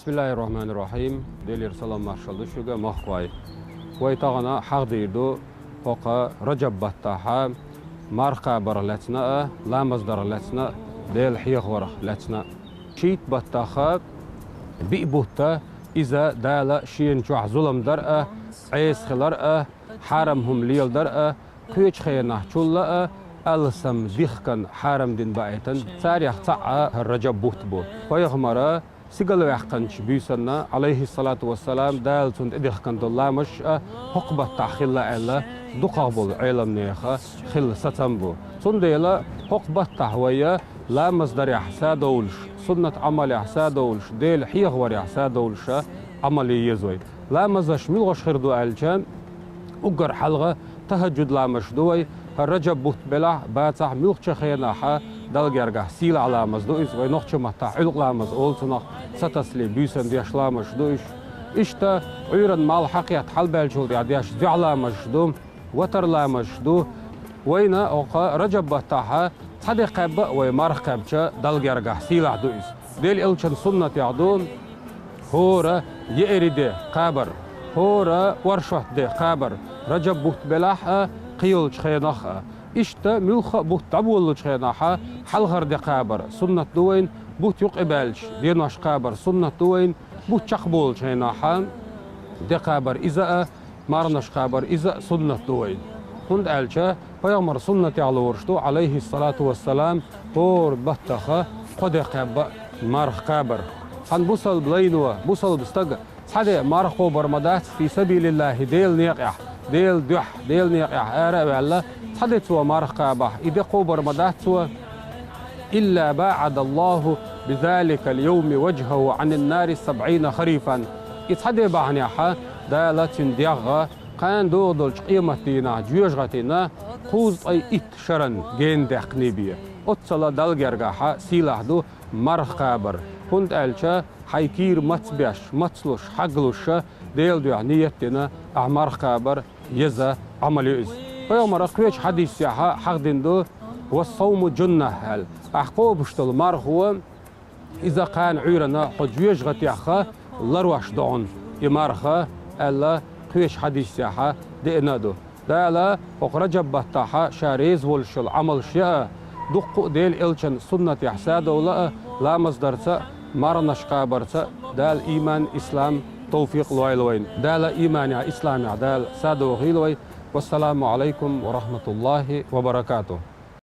Bismillahirrahmanirrahim. Delir salam marşaldı şuga mahvay. Vaytağına haq deyirdu. Oqa Rajab battaha marqa baralatsna lamaz daralatsna del hiyaq waraq latsna. Şiit battaha bi'buhta iza dala şiin juh zulam dar'a ays khilar'a haramhum liyal dar'a kuyuch khayna chulla alsam bixkan haram din ba'atan tarih ta'a Rajab buht bu. Paygambara سيقلوا يحقنش بيسنا عليه الصلاة والسلام دال تند إدخكن الله مش حقبة تحخيل الله دقابل علم نيخا خل ستنبو تنديلا حقبة تحوية لا مصدر يحسا دولش سنة عمل يحسا دولش ديل حيغ ور يحسا دولش عملي يزوي لا مزش ملغش خيردو ألجان أقر حلغة تهجد لا مشدوي الرجب بوت بلع باتح ملغش خيناحا dalgergah sil alamaz dois ve nohçu mahta ilqlamaz olsunaq satasli büsen diyaşlamaz dois işte uyran mal haqiyat halbelçul diyaş dialamaz dum watarlamaz do wayna oqa rajab bataha sadiqab ve marqabcha dalgergah sil dois del ilchan sunnat yadum hora yeride qabr hora warshah de qabr rajab buht belah qiyul chaynaha İşte mülha bu tabullu çaynaha halgar de qabr sunnat duwayn bu yuqbalş dinaş qabr sunnat duwayn bu çaqbul çaynaha de qabr iza marnaş qabr iza sunnat duwayn hund alça peygamber sunnati alurştu alayhi salatu vesselam or battaha qad qab marh qabr han busal blaynu busal bistag hade marh qabr madat fi sabilillah del niqah del duh del niqah ara walla حدث ومارخ قابح إذا قبر مدهتوا إلا باعد الله بذلك اليوم وجهه عن النار 70 خريفا يتحدث بعنيحا دالة ديغة كان دودل قيمتنا جيوشغتنا خوز أي إتشرن جين دقنبية أتصلا دالجرغاحا سيلاح دو مارخ قابر كنت ألشا حيكير متبيش متسلوش حقلوش ديل دو نيتنا أعمارخ قابر يزا عمليوز Peygamber akıveç hadis yaha hak dindo ve savmu cünnah hal. Ahqo buştul marhuwa iza kan uyrana hujuyaj gatiyaha larwaş doğun. İmarha Allah kıveç hadis yaha de'nado. Dala oqrajab battaha şariz volşul amal şia duqqu del elçan sunnat yahsada ola la mazdarsa marnaş qabarsa dal iman islam tawfiq loyloyn. Dala iman ya islam ya dal sadu ghilway. والسلام عليكم ورحمة الله وبركاته.